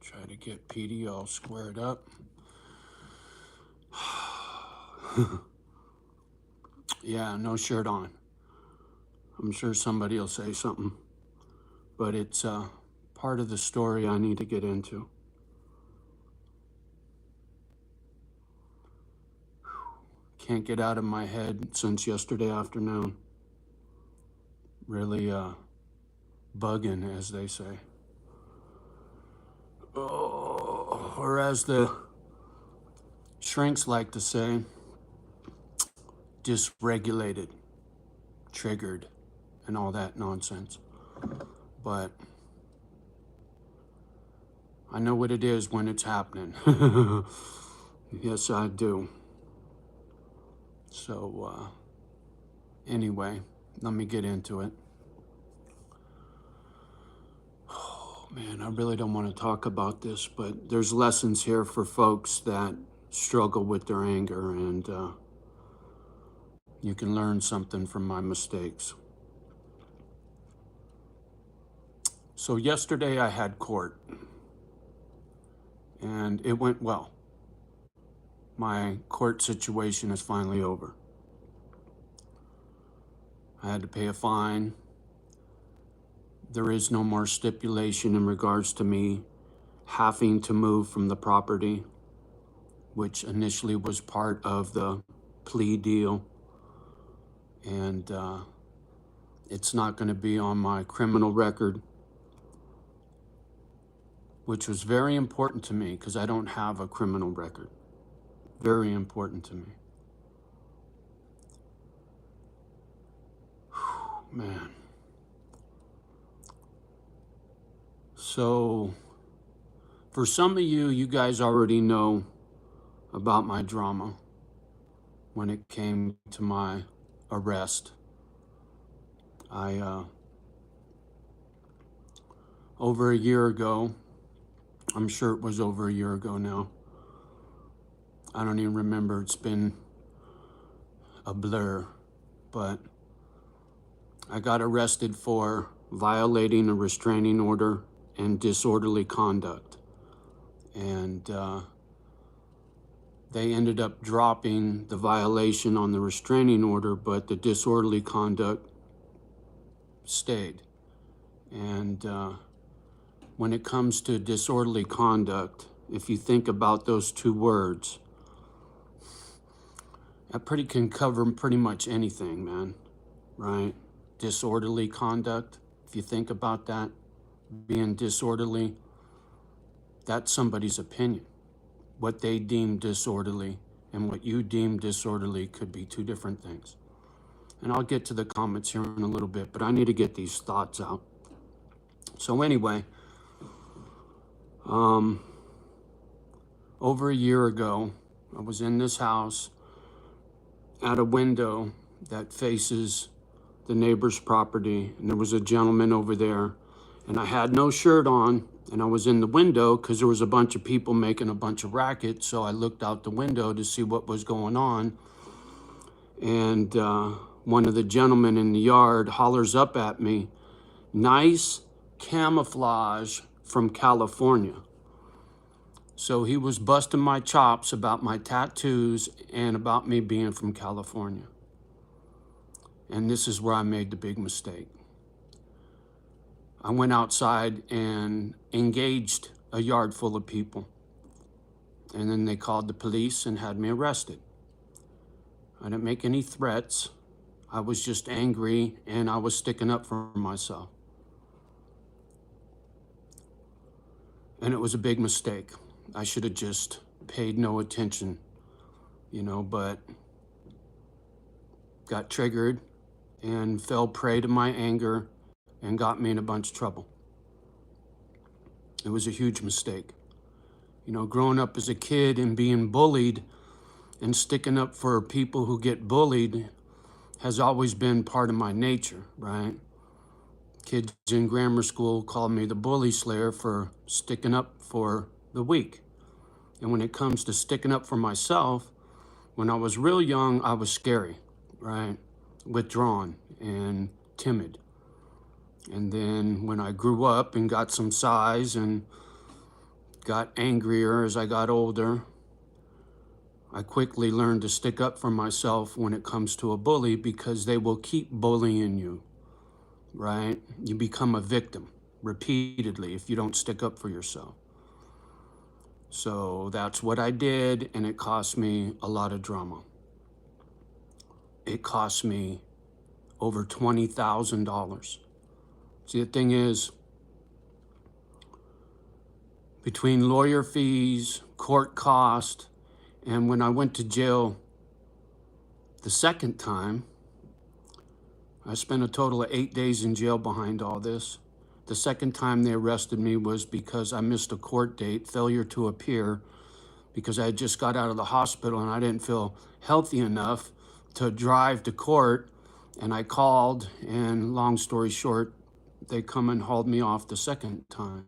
Try to get PD all squared up. Yeah, no shirt on. I'm sure somebody will say something, but it's part of the story I need to get into. Can't get out of my head since yesterday afternoon. Really bugging, as they say. Oh, or as the shrinks like to say, dysregulated, triggered, and all that nonsense. But I know what it is when it's happening. Yes, I do. So, anyway, let me get into it. Oh, man, I really don't want to talk about this, but there's lessons here for folks that struggle with their anger, and you can learn something from my mistakes. So, yesterday I had court, and it went well. My court situation is finally over. I had to pay a fine. There is no more stipulation in regards to me having to move from the property, which initially was part of the plea deal. And it's not going to be on my criminal record, which was very important to me because I don't have a criminal record. Very important to me. Whew, man. So, for some of you, you guys already know about my drama when it came to my arrest. Over a year ago, I'm sure it was over a year ago now. I don't even remember, it's been a blur, but I got arrested for violating a restraining order and disorderly conduct. And they ended up dropping the violation on the restraining order, but the disorderly conduct stayed. And when it comes to disorderly conduct, if you think about those two words, that can cover pretty much anything, man, right? Disorderly conduct, if you think about that, being disorderly, that's somebody's opinion. What they deem disorderly and what you deem disorderly could be two different things. And I'll get to the comments here in a little bit, but I need to get these thoughts out. So anyway, over a year ago, I was in this house at a window that faces the neighbor's property, and there was a gentleman over there, and I had no shirt on, and I was in the window because there was a bunch of people making a bunch of racket, so I looked out the window to see what was going on, and one of the gentlemen in the yard hollers up at me, "Nice camouflage from California." So he was busting my chops about my tattoos and about me being from California. And this is where I made the big mistake. I went outside and engaged a yard full of people. And then they called the police and had me arrested. I didn't make any threats. I was just angry and I was sticking up for myself. And it was a big mistake. I should have just paid no attention, but got triggered and fell prey to my anger and got me in a bunch of trouble. It was a huge mistake. Growing up as a kid and being bullied and sticking up for people who get bullied has always been part of my nature, right? Kids in grammar school called me the bully slayer for sticking up for the weak. And when it comes to sticking up for myself, when I was real young, I was scary, right? Withdrawn and timid. And then when I grew up and got some size and got angrier as I got older. I quickly learned to stick up for myself when it comes to a bully, because they will keep bullying you, right? You become a victim repeatedly if you don't stick up for yourself. So that's what I did, and it cost me a lot of drama. It cost me over $20,000. See, the thing is, between lawyer fees, court cost, and when I went to jail the second time, I spent a total of 8 days in jail behind all this. The second time they arrested me was because I missed a court date, failure to appear, because I had just got out of the hospital and I didn't feel healthy enough to drive to court. And I called, and long story short, they come and hauled me off the second time.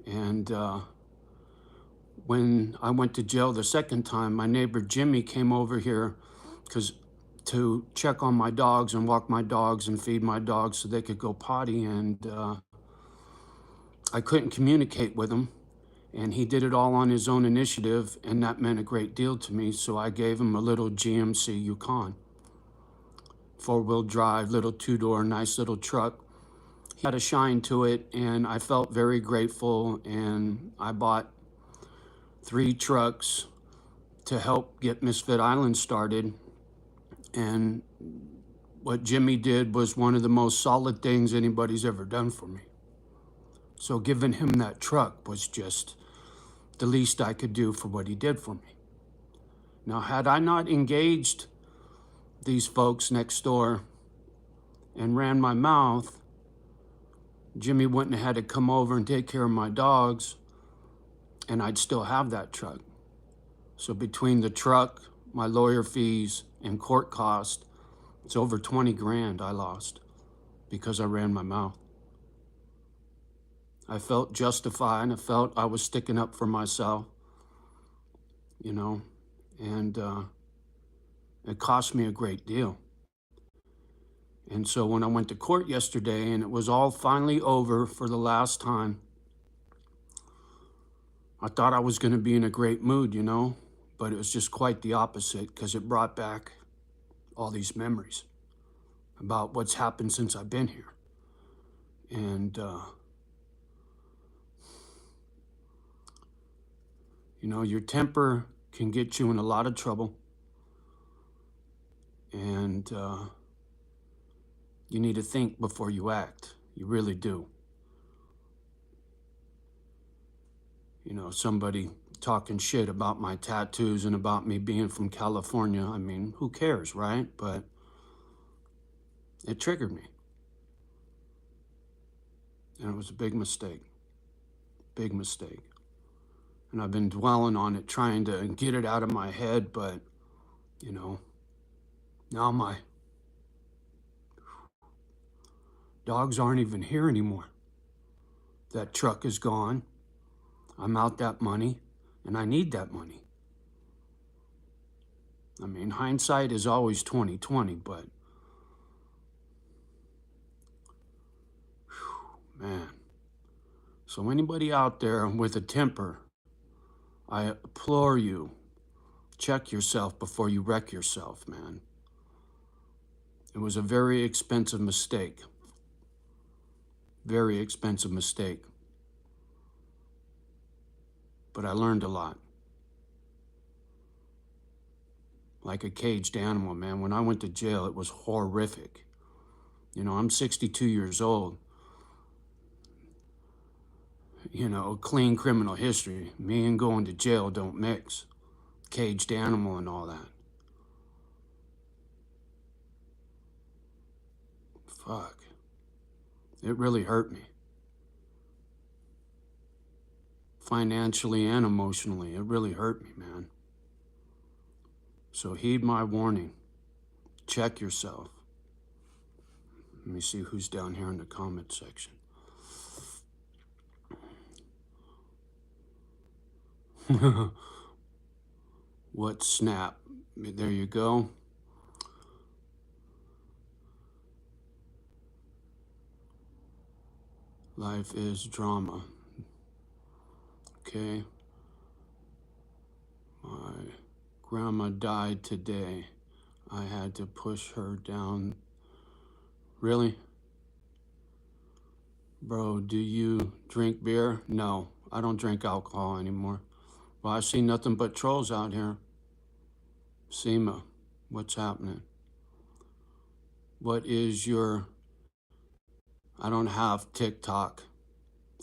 And when I went to jail the second time, my neighbor Jimmy came over here to check on my dogs and walk my dogs and feed my dogs so they could go potty. And I couldn't communicate with him. And he did it all on his own initiative, and that meant a great deal to me. So I gave him a little GMC Yukon, 4-wheel drive, little 2-door, nice little truck. He had a shine to it, and I felt very grateful. And I bought 3 trucks to help get Misfit Island started. And what Jimmy did was one of the most solid things anybody's ever done for me. So giving him that truck was just the least I could do for what he did for me. Now, had I not engaged these folks next door and ran my mouth, Jimmy wouldn't have had to come over and take care of my dogs, and I'd still have that truck. So between the truck, my lawyer fees, and court cost, it's over 20 grand I lost because I ran my mouth. I felt justified. I felt I was sticking up for myself, you know, and it cost me a great deal. And so when I went to court yesterday and it was all finally over for the last time, I thought I was going to be in a great mood, you know, but it was just quite the opposite, because it brought back all these memories about what's happened since I've been here. And, you know, your temper can get you in a lot of trouble. And you need to think before you act. You really do. You know, somebody talking shit about my tattoos and about me being from California. I mean, who cares, right? But it triggered me. And it was a big mistake. Big mistake. And I've been dwelling on it, trying to get it out of my head, but, you know, now my dogs aren't even here anymore. That truck is gone. I'm out that money, and I need that money. I mean, hindsight is always 20/20, but whew, man. So anybody out there with a temper, I implore you, check yourself before you wreck yourself, man. It was a very expensive mistake. Very expensive mistake. But I learned a lot. Like a caged animal, man. When I went to jail, it was horrific. You know, I'm 62 years old. You know, clean criminal history. Me and going to jail don't mix. Caged animal and all that. Fuck. It really hurt me. Financially and emotionally, it really hurt me, man. So heed my warning. Check yourself. Let me see who's down here in the comment section. What snap? There you go. Life is drama. okay. My grandma died today. I had to push her down. Really? Bro, do you drink beer? No, I don't drink alcohol anymore. Well, I see nothing but trolls out here. Seema, what's happening? What is your... I don't have TikTok.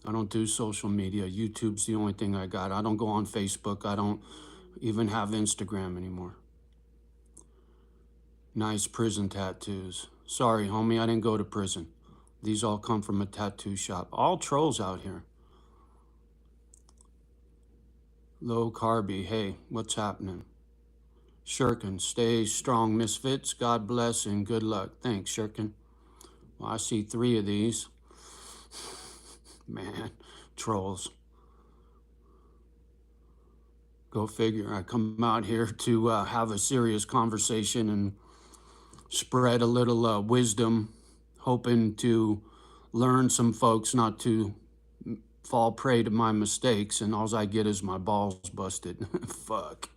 I don't do social media. YouTube's the only thing I got. I don't go on Facebook. I don't even have Instagram anymore. Nice prison tattoos. Sorry, homie, I didn't go to prison. These all come from a tattoo shop. All trolls out here. Low carby. Hey, what's happening? Shirkin, stay strong, misfits. God bless and good luck. Thanks, Shirkin. Well, I see 3 of these. Man, trolls. Go figure. I come out here to have a serious conversation and spread a little wisdom, hoping to learn some folks not to fall prey to my mistakes, and all I get is my balls busted. Fuck.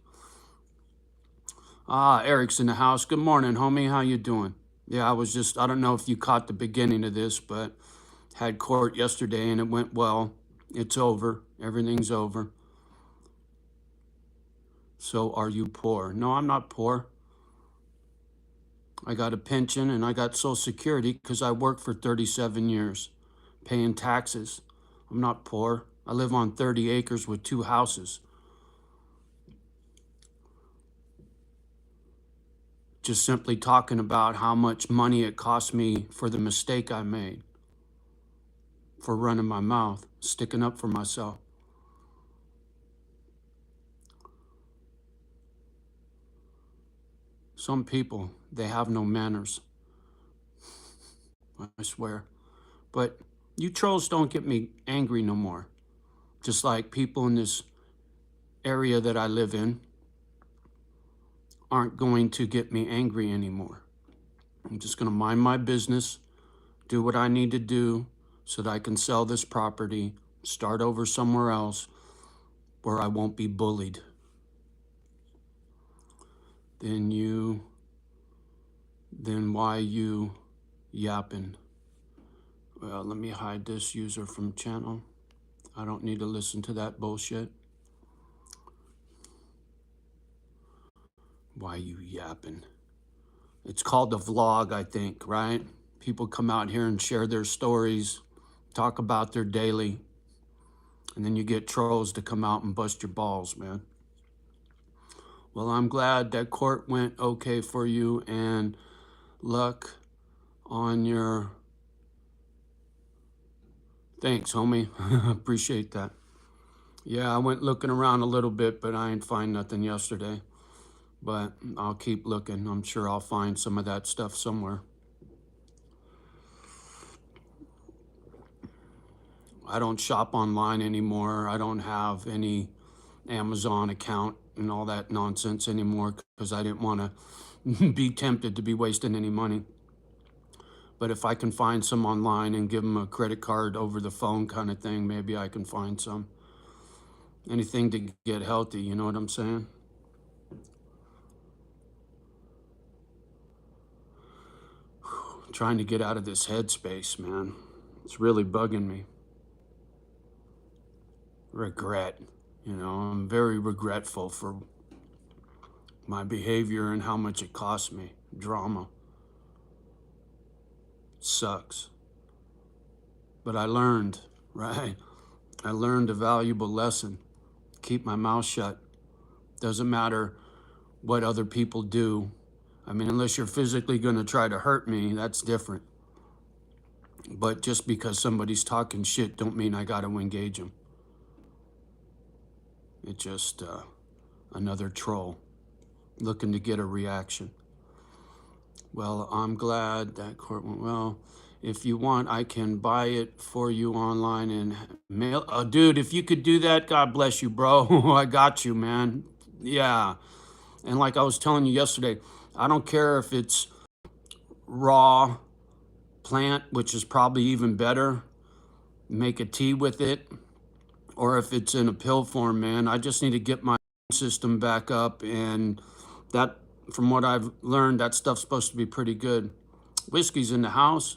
Eric's in the house. Good morning, homie. How you doing? Yeah, I don't know if you caught the beginning of this, but had court yesterday and it went well. It's over. Everything's over. So are you poor? No, I'm not poor. I got a pension and I got Social Security because I worked for 37 years, paying taxes. I'm not poor. I live on 30 acres with 2 houses. Just simply talking about how much money it cost me for the mistake I made, for running my mouth, sticking up for myself. Some people, they have no manners. I swear. But you trolls don't get me angry no more. Just like people in this area that I live in aren't going to get me angry anymore. I'm just going to mind my business, do what I need to do so that I can sell this property, start over somewhere else where I won't be bullied. Then why you yapping? Well, let me hide this user from channel. I don't need to listen to that bullshit. Why you yapping? It's called a vlog, I think, right? People come out here and share their stories, talk about their daily, and then you get trolls to come out and bust your balls, man. Well, I'm glad that court went okay for you, and luck on your... Thanks, homie. Appreciate that. Yeah, I went looking around a little bit, but I ain't find nothing yesterday. But I'll keep looking. I'm sure I'll find some of that stuff somewhere. I don't shop online anymore. I don't have any Amazon account and all that nonsense anymore because I didn't want to be tempted to be wasting any money. But if I can find some online and give them a credit card over the phone kind of thing, maybe I can find some. Anything to get healthy, you know what I'm saying? Trying to get out of this headspace, man. It's really bugging me. Regret. You know, I'm very regretful for my behavior and how much it cost me. Drama. Sucks. But I learned, right? I learned a valuable lesson. Keep my mouth shut. Doesn't matter what other people do. I mean, unless you're physically going to try to hurt me, that's different. But just because somebody's talking shit don't mean I got to engage them. It's just another troll looking to get a reaction. Well, I'm glad that court went well. If you want, I can buy it for you online and mail. Dude, if you could do that, God bless you, bro. I got you, man. Yeah. And like I was telling you yesterday, I don't care if it's raw plant, which is probably even better. Make a tea with it. or if it's in a pill form, man. I just need to get my system back up, and that, from what I've learned, that stuff's supposed to be pretty good. Whiskey's in the house.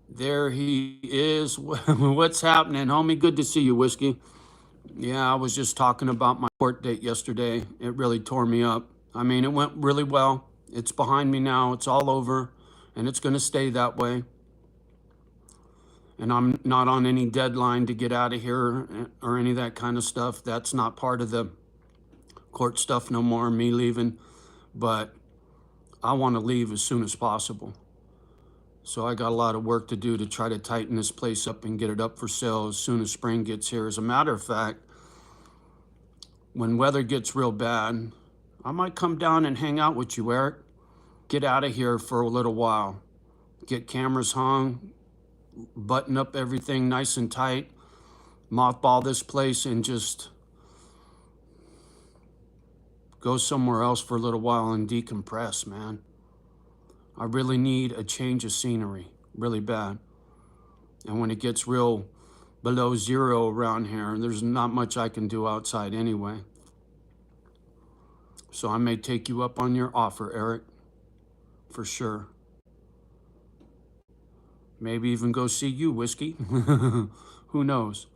There he is. What's happening, homie? Good to see you, Whiskey. Yeah, I was just talking about my court date yesterday. It really tore me up. I mean, it went really well. It's behind me now. It's all over, and it's going to stay that way. And I'm not on any deadline to get out of here or any of that kind of stuff. That's not part of the court stuff no more, me leaving. But I want to leave as soon as possible. So I got a lot of work to do to try to tighten this place up and get it up for sale as soon as spring gets here. As a matter of fact, when weather gets real bad, I might come down and hang out with you, Eric. Get out of here for a little while. Get cameras hung, button up everything nice and tight, mothball this place, and just go somewhere else for a little while and decompress, man. I really need a change of scenery, really bad. And when it gets real below zero around here, there's not much I can do outside anyway. So I may take you up on your offer, Eric, for sure. Maybe even go see you, Whiskey. Who knows?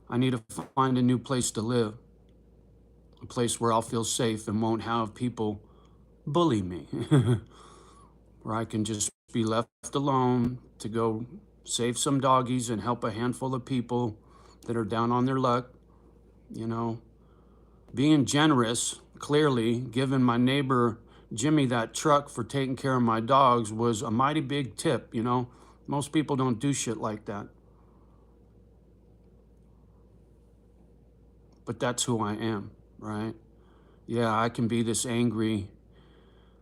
I need to find a new place to live. A place where I'll feel safe and won't have people bully me. Where I can just be left alone to go save some doggies and help a handful of people that are down on their luck. You know, being generous, clearly, giving my neighbor Jimmy that truck for taking care of my dogs was a mighty big tip, you know. Most people don't do shit like that. But that's who I am, right? Yeah, I can be this angry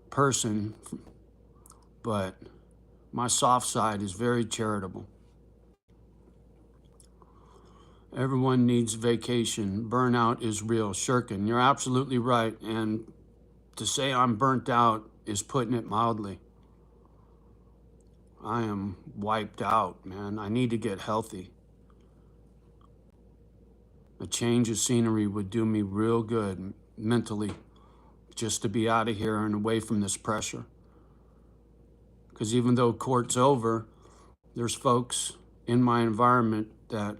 person, but my soft side is very charitable. Everyone needs vacation. Burnout is real. Shirkin, you're absolutely right. And to say I'm burnt out is putting it mildly. I am wiped out, man. I need to get healthy. A change of scenery would do me real good mentally, just to be out of here and away from this pressure. Because even though court's over, there's folks in my environment that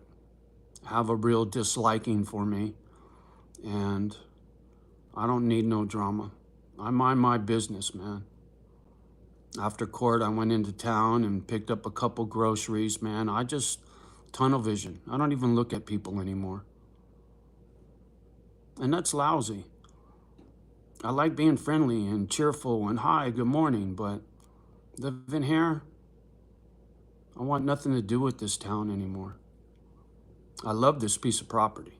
have a real disliking for me, and I don't need no drama. I mind my business, man. After court, I went into town and picked up a couple groceries, man. I just tunnel vision. I don't even look at people anymore. And that's lousy. I like being friendly and cheerful and hi, good morning, but living here, I want nothing to do with this town anymore. I love this piece of property.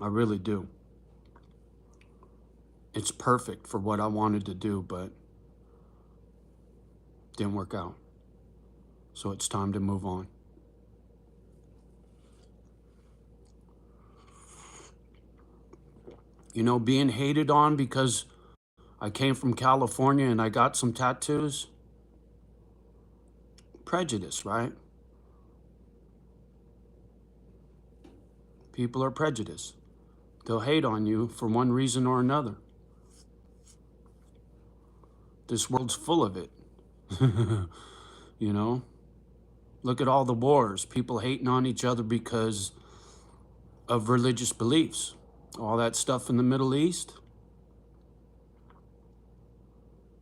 I really do. It's perfect for what I wanted to do, but didn't work out. So it's time to move on. You know, being hated on because I came from California and I got some tattoos. Prejudice, right? People are prejudiced. They'll hate on you for one reason or another. This world's full of it. You know? Look at all the wars. People hating on each other because of religious beliefs. All that stuff in the Middle East.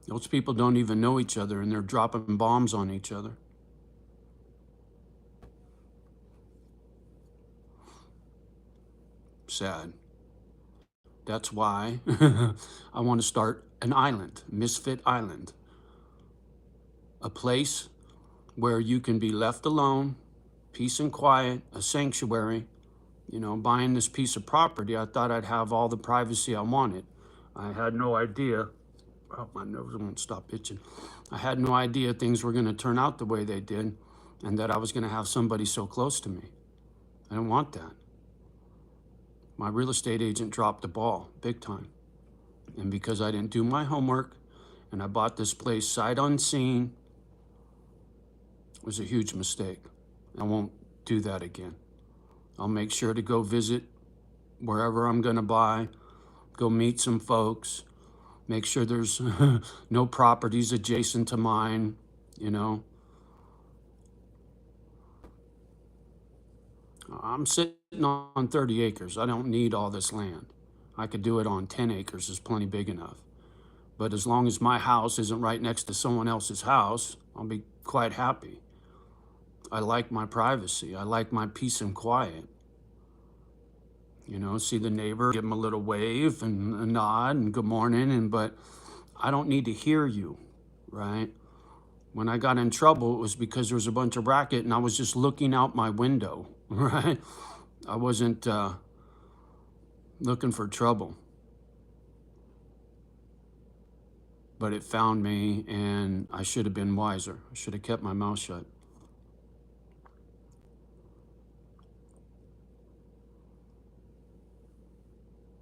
Those people don't even know each other and they're dropping bombs on each other. Sad. That's why I want to start an island, Misfit Island. A place where you can be left alone, peace and quiet, a sanctuary. You know, buying this piece of property, I thought I'd have all the privacy I wanted. I had no idea. Oh, my nose won't stop itching. I had no idea things were going to turn out the way they did and that I was going to have somebody so close to me. I didn't want that. My real estate agent dropped the ball big time. And because I didn't do my homework and I bought this place sight unseen, it was a huge mistake. I won't do that again. I'll make sure to go visit wherever I'm going to buy, go meet some folks, make sure there's no properties adjacent to mine, you know. I'm sitting on 30 acres. I don't need all this land. I could do it on 10 acres, is plenty big enough. But as long as my house isn't right next to someone else's house, I'll be quite happy. I like my privacy. I like my peace and quiet. You know, see the neighbor, give him a little wave and a nod and good morning, but I don't need to hear you, right? When I got in trouble, it was because there was a bunch of racket and I was just looking out my window, right? I wasn't looking for trouble. But it found me, and I should have been wiser. I should have kept my mouth shut.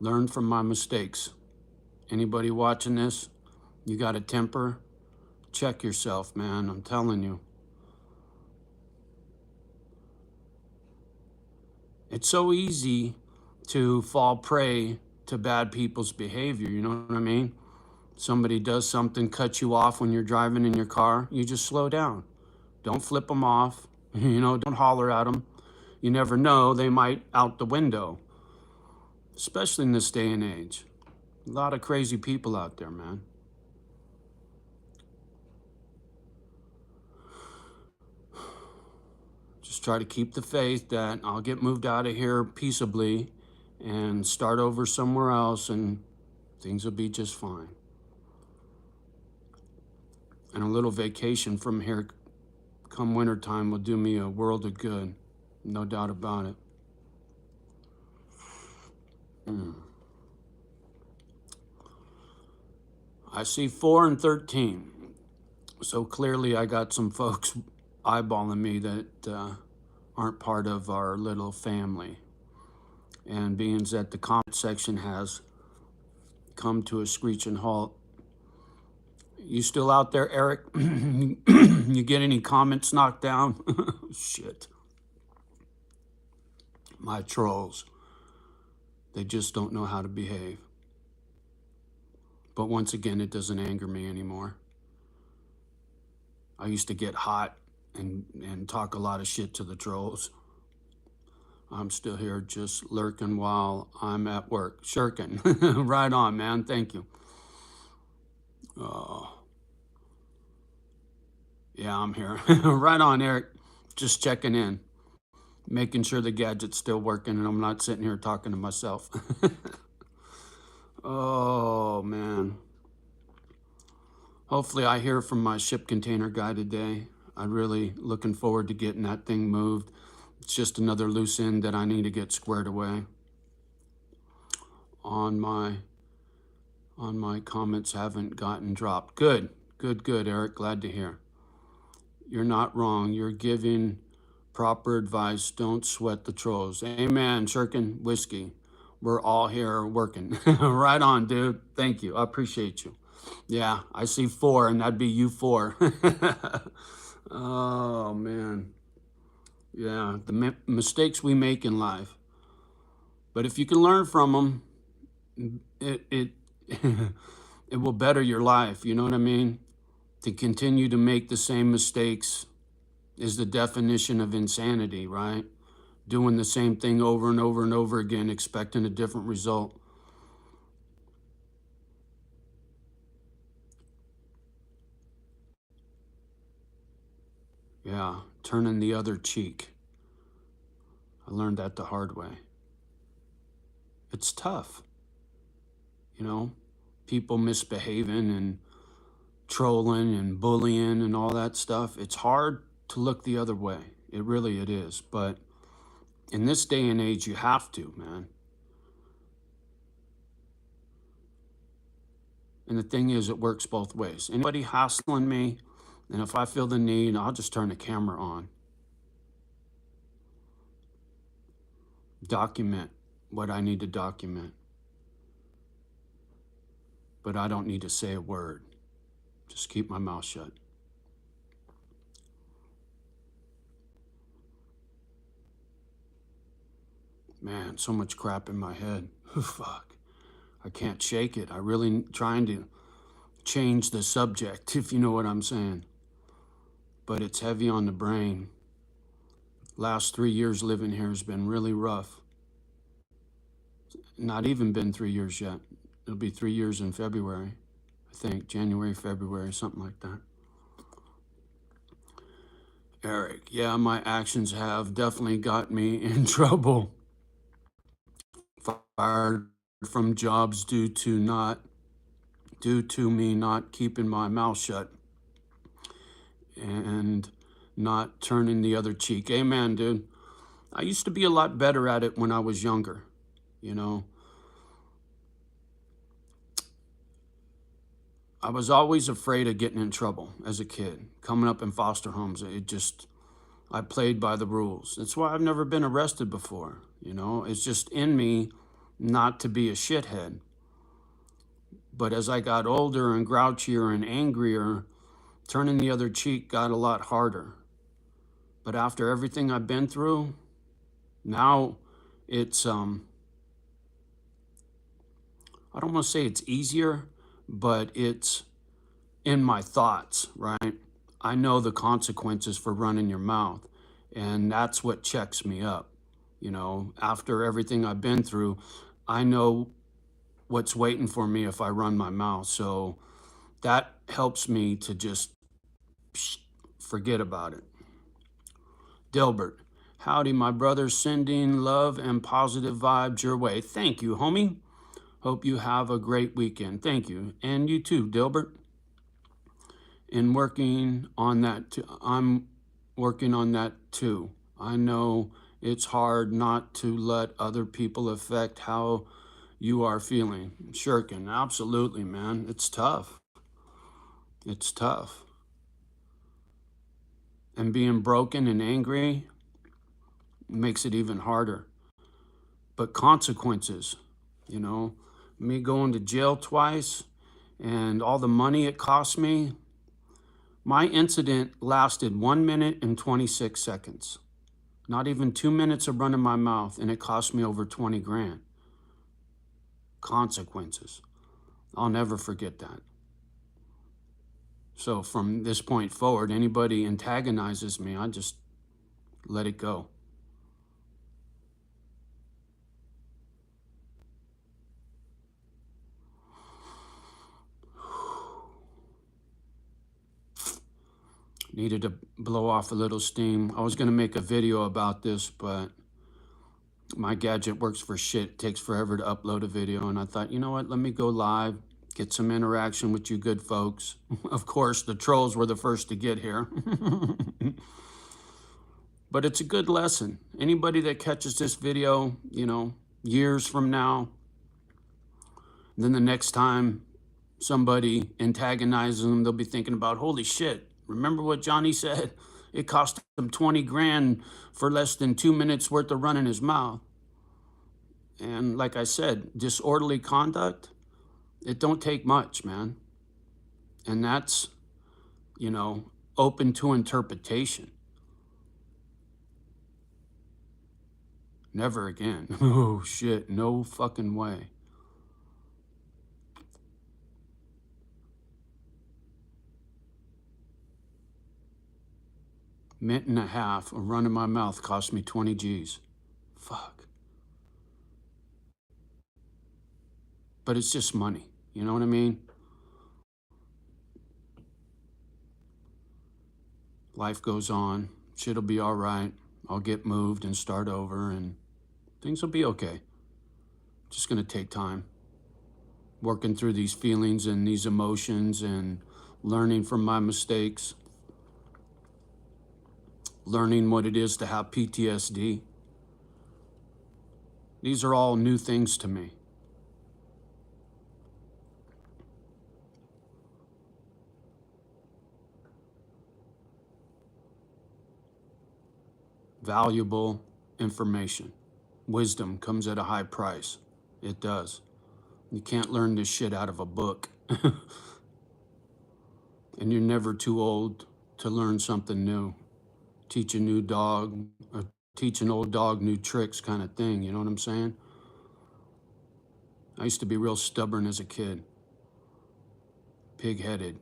Learn from my mistakes. Anybody watching this, you got a temper? Check yourself, man. I'm telling you. It's so easy to fall prey to bad people's behavior, you know what I mean? Somebody does something, cuts you off when you're driving in your car, you just slow down. Don't flip them off, you know, don't holler at them. You never know, they might out the window, especially in this day and age. A lot of crazy people out there, man. Just try to keep the faith that I'll get moved out of here peaceably and start over somewhere else and things will be just fine. And a little vacation from here come wintertime will do me a world of good. No doubt about it. I see 4 and 13. So clearly I got some folks eyeballing me that aren't part of our little family. And being that the comment section has come to a screeching halt. You still out there, Eric? You get any comments knocked down? Shit. My trolls. They just don't know how to behave. But once again, it doesn't anger me anymore. I used to get hot and talk a lot of shit to the trolls. I'm still here just lurking while I'm at work. Shirking. Right on, man. Thank you. Yeah, I'm here. Right on, Eric. Just checking in. Making sure the gadget's still working and I'm not sitting here talking to myself. Oh, man. Hopefully I hear from my ship container guy today. I'm really looking forward to getting that thing moved. It's just another loose end that I need to get squared away. On my comments haven't gotten dropped. Good, Eric. Glad to hear. You're not wrong. You're giving proper advice. Don't sweat the trolls. Amen, Shirkin Whiskey. We're all here working. Right on, dude. Thank you. I appreciate you. Yeah, I see 4, and that'd be you 4. Oh, man. Yeah, the mistakes we make in life. But if you can learn from them, it it will better your life. You know what I mean? To continue to make the same mistakes is the definition of insanity, right? Doing the same thing over and over and over again, expecting a different result. Yeah, turning the other cheek. I learned that the hard way. It's tough, you know, people misbehaving and trolling and bullying and all that stuff. It's hard to look the other way. It is. But in this day and age, you have to, man. And the thing is, it works both ways. Anybody hassling me, and if I feel the need, I'll just turn the camera on. Document what I need to document. But I don't need to say a word. Just keep my mouth shut. Man, so much crap in my head. Fuck. I can't shake it. I really trying to change the subject, if you know what I'm saying. But it's heavy on the brain. Last 3 years living here has been really rough. Not even been 3 years yet. It'll be 3 years in February. I think January, February, something like that. Eric, yeah, my actions have definitely got me in trouble. Fired from jobs due to me not keeping my mouth shut and not turning the other cheek. Amen, dude. I used to be a lot better at it when I was younger, you know. I was always afraid of getting in trouble as a kid. Coming up in foster homes, I played by the rules. That's why I've never been arrested before, you know. It's just in me not to be a shithead. But as I got older and grouchier and angrier, turning the other cheek got a lot harder. But after everything I've been through, now it's, I don't want to say it's easier, but it's in my thoughts, right? I know the consequences for running your mouth, and that's what checks me up. You know, after everything I've been through, I know what's waiting for me if I run my mouth. So that helps me to just forget about it. Dilbert, howdy, my brother, sending love and positive vibes your way. Thank you, homie. Hope you have a great weekend. Thank you. And you too, Dilbert. And working on that too. I'm working on that too. I know it's hard not to let other people affect how you are feeling. Shirkin, absolutely, man. It's tough. It's tough. And being broken and angry makes it even harder. But consequences, you know, me going to jail twice and all the money it cost me. My incident lasted 1 minute and 26 seconds. Not even 2 minutes of running my mouth, and it cost me over 20 grand. Consequences. I'll never forget that. So from this point forward, anybody antagonizes me, I just let it go. Needed to blow off a little steam. I was going to make a video about this, but my gadget works for shit. It takes forever to upload a video. And I thought, you know what? Let me go live, get some interaction with you good folks. Of course, the trolls were the first to get here. But it's a good lesson. Anybody that catches this video, you know, years from now, then the next time somebody antagonizes them, they'll be thinking about, holy shit, remember what Johnny said? It cost him 20 grand for less than 2 minutes worth of running his mouth. And like I said, disorderly conduct, it don't take much, man. And that's, you know, open to interpretation. Never again. Oh shit, no fucking way. Minute and a half of running my mouth cost me 20 G's. Fuck. But it's just money. You know what I mean? Life goes on. Shit'll be all right. I'll get moved and start over, and things will be okay. Just gonna take time. Working through these feelings and these emotions and learning from my mistakes. Learning what it is to have PTSD. These are all new things to me. Valuable information. Wisdom comes at a high price. It does. You can't learn this shit out of a book. And you're never too old to learn something new. Teach a new dog, or teach an old dog new tricks kind of thing, you know what I'm saying? I used to be real stubborn as a kid. Pig-headed.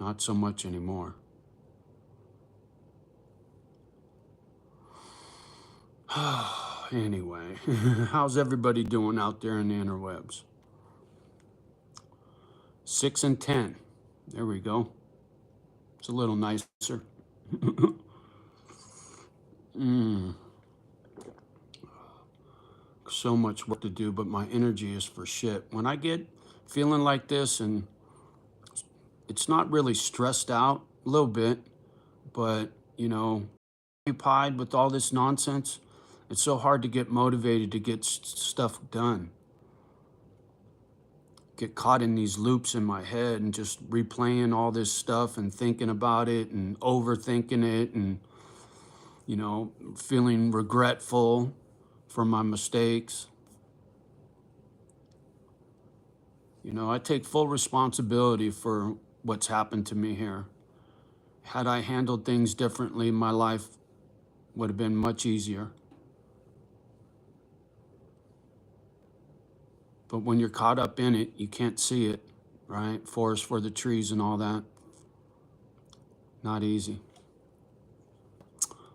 Not so much anymore. Anyway, how's everybody doing out there in the interwebs? 6 and 10. There we go. It's a little nicer. So much work to do, but my energy is for shit. When I get feeling like this, and it's not really stressed out, a little bit, but, you know, occupied with all this nonsense, it's so hard to get motivated to get stuff done. Get caught in these loops in my head and just replaying all this stuff and thinking about it and overthinking it and, you know, feeling regretful for my mistakes. You know, I take full responsibility for what's happened to me here. Had I handled things differently, my life would have been much easier. But when you're caught up in it, you can't see it, right? Forest for the trees and all that. Not easy.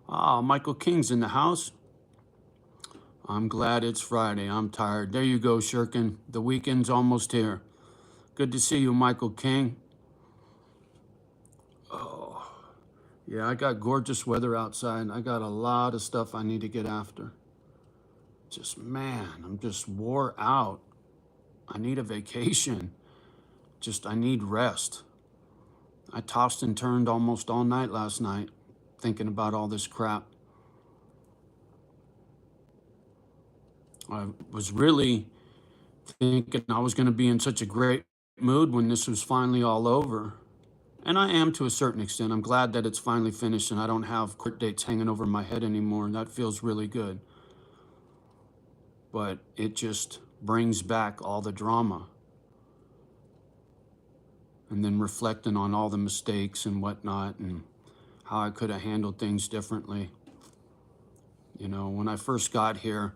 Ah, Michael King's in the house. I'm glad it's Friday. I'm tired. There you go, Shirkin. The weekend's almost here. Good to see you, Michael King. Oh, yeah, I got gorgeous weather outside. I got a lot of stuff I need to get after. Just, man, I'm just wore out. I need a vacation. I need rest. I tossed and turned almost all night last night, thinking about all this crap. I was really thinking I was going to be in such a great mood when this was finally all over. And I am to a certain extent. I'm glad that it's finally finished and I don't have court dates hanging over my head anymore. And that feels really good. But it just brings back all the drama. And then reflecting on all the mistakes and whatnot and how I could have handled things differently. You know, when I first got here,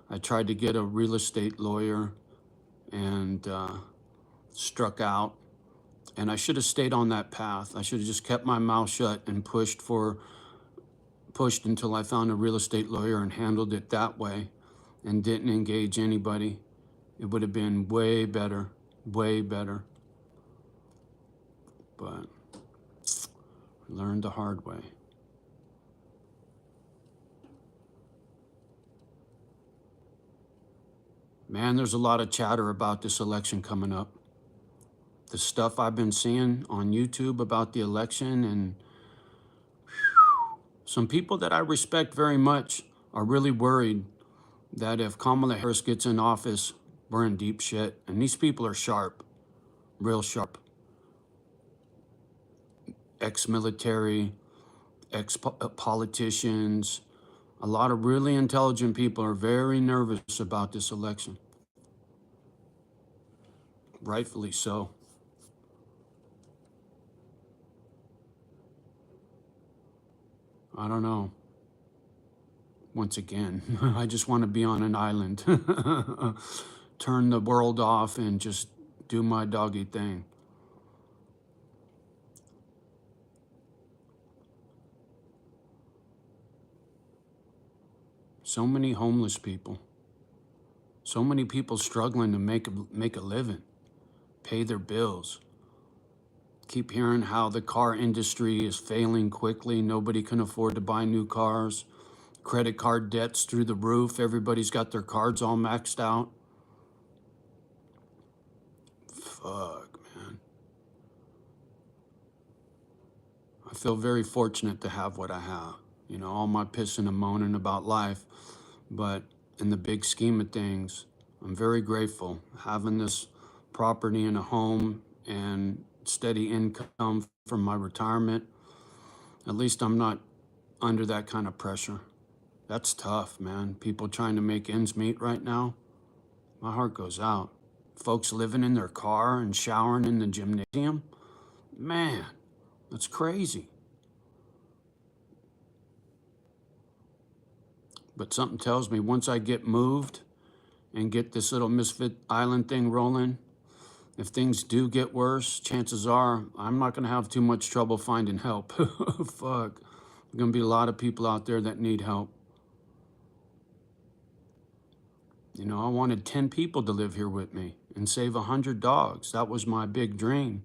I tried to get a real estate lawyer and struck out. And I should have stayed on that path. I should have just kept my mouth shut and pushed until I found a real estate lawyer and handled it that way and didn't engage anybody. It would have been way better, way better. But I learned the hard way. Man, there's a lot of chatter about this election coming up. The stuff I've been seeing on YouTube about the election, and some people that I respect very much are really worried that if Kamala Harris gets in office, we're in deep shit. And these people are sharp, real sharp. Ex-military, ex-politicians, a lot of really intelligent people are very nervous about this election. Rightfully so. I don't know. Once again, I just want to be on an island. Turn the world off and just do my doggy thing. So many homeless people. So many people struggling to make a living, pay their bills. Keep hearing how the car industry is failing quickly. Nobody can afford to buy new cars. Credit card debts through the roof. Everybody's got their cards all maxed out. Fuck, man. I feel very fortunate to have what I have. You know, all my pissing and moaning about life. But in the big scheme of things, I'm very grateful having this property and a home and steady income from my retirement. At least I'm not under that kind of pressure. That's tough, man. People trying to make ends meet right now. My heart goes out. Folks living in their car and showering in the gymnasium. Man, that's crazy. But something tells me once I get moved and get this little Misfit Island thing rolling, if things do get worse, chances are I'm not going to have too much trouble finding help. Fuck. There's going to be a lot of people out there that need help. You know, I wanted 10 people to live here with me and save 100 dogs. That was my big dream.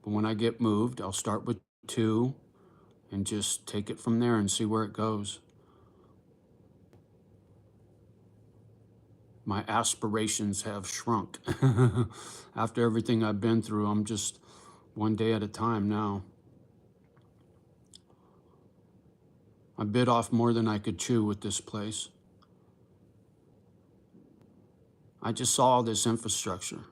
But when I get moved, I'll start with 2 and just take it from there and see where it goes. My aspirations have shrunk. After everything I've been through, I'm just one day at a time now. I bit off more than I could chew with this place. I just saw all this infrastructure,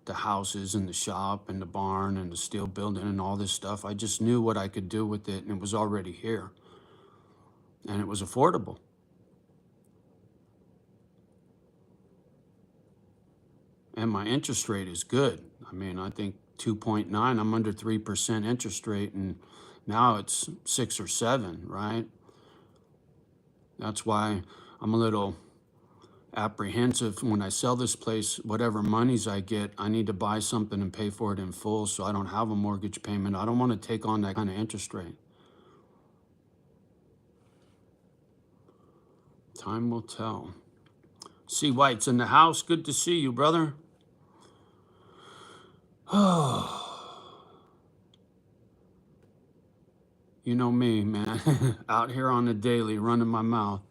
the houses and the shop and the barn and the steel building and all this stuff. I just knew what I could do with it, and it was already here. And it was affordable. And my interest rate is good. I mean, I think 2.9, I'm under 3% interest rate, and now it's 6 or 7, right? That's why I'm a little apprehensive when I sell this place. Whatever monies I get, I need to buy something and pay for it in full so I don't have a mortgage payment. I don't want to take on that kind of interest rate. Time will tell. C. White's in the house. Good to see you, brother. Oh, you know me, man. Out here on the daily, running my mouth,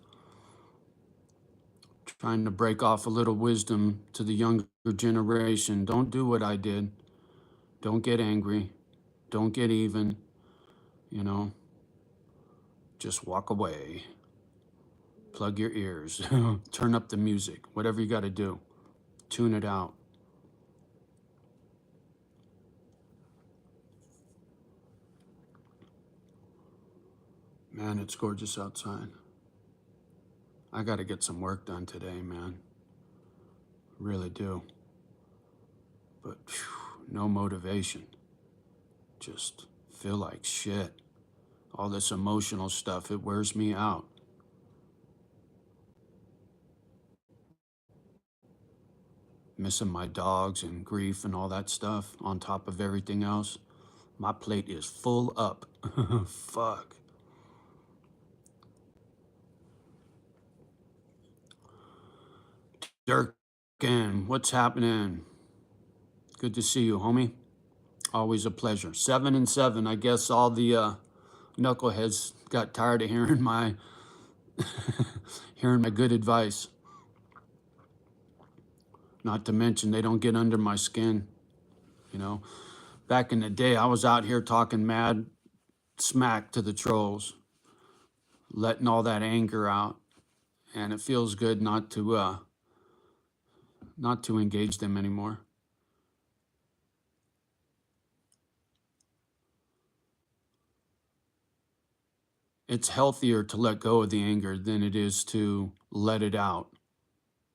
trying to break off a little wisdom to the younger generation. Don't do what I did. Don't get angry. Don't get even. You know, just walk away. Plug your ears. Turn up the music. Whatever you got to do. Tune it out. Man, it's gorgeous outside. I got to get some work done today, man. Really do. But whew, no motivation. Just feel like shit. All this emotional stuff, it wears me out. Missing my dogs and grief and all that stuff on top of everything else. My plate is full up. Fuck. Durkin, what's happening? Good to see you, homie. Always a pleasure. 7 and 7. I guess all the knuckleheads got tired of hearing my hearing my good advice. Not to mention they don't get under my skin. You know, back in the day, I was out here talking mad smack to the trolls, letting all that anger out, and it feels good not to engage them anymore. It's healthier to let go of the anger than it is to let it out.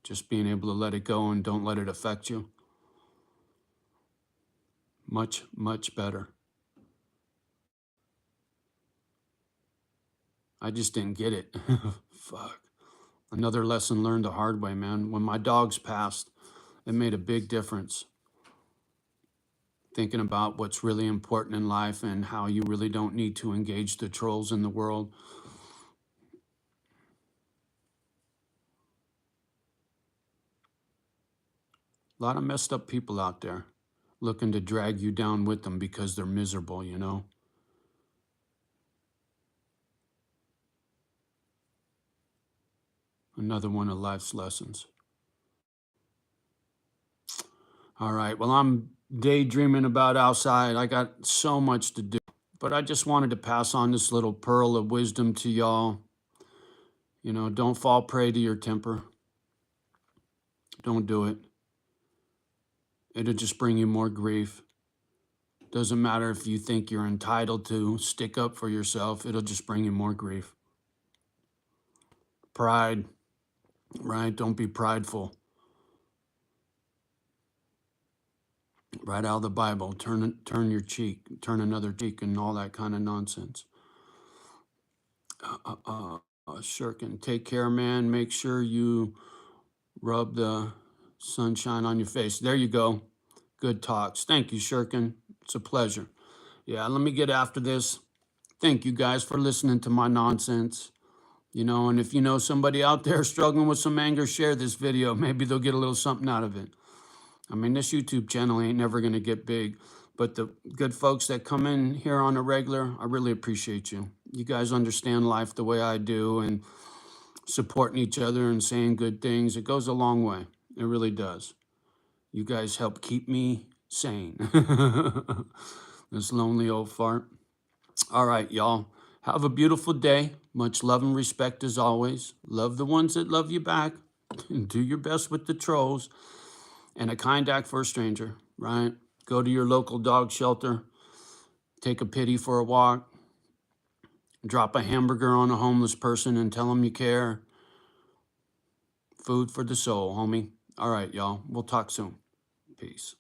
Just being able to let it go and don't let it affect you. Much, much better. I just didn't get it. Fuck. Another lesson learned the hard way, man. When my dogs passed, it made a big difference. Thinking about what's really important in life and how you really don't need to engage the trolls in the world. A lot of messed up people out there looking to drag you down with them because they're miserable, you know? Another one of life's lessons. All right, well, I'm daydreaming about outside. I got so much to do, but I just wanted to pass on this little pearl of wisdom to y'all. You know, don't fall prey to your temper. Don't do it. It'll just bring you more grief. Doesn't matter if you think you're entitled to stick up for yourself, it'll just bring you more grief. Pride, right? Don't be prideful. Right out of the Bible, turn your cheek, turn another cheek, and all that kind of nonsense. Shirkin, take care, man. Make sure you rub the sunshine on your face. There you go. Good talks. Thank you, Shirkin. It's a pleasure. Yeah, let me get after this. Thank you guys for listening to my nonsense. You know, and if you know somebody out there struggling with some anger, share this video. Maybe they'll get a little something out of it. I mean, this YouTube channel ain't never going to get big, but the good folks that come in here on a regular, I really appreciate you. You guys understand life the way I do, and supporting each other and saying good things. It goes a long way. It really does. You guys help keep me sane. This lonely old fart. All right, y'all. Have a beautiful day. Much love and respect as always. Love the ones that love you back. And do your best with the trolls. And a kind act for a stranger, right? Go to your local dog shelter. Take a pity for a walk. Drop a hamburger on a homeless person and tell them you care. Food for the soul, homie. All right, y'all. We'll talk soon. Peace.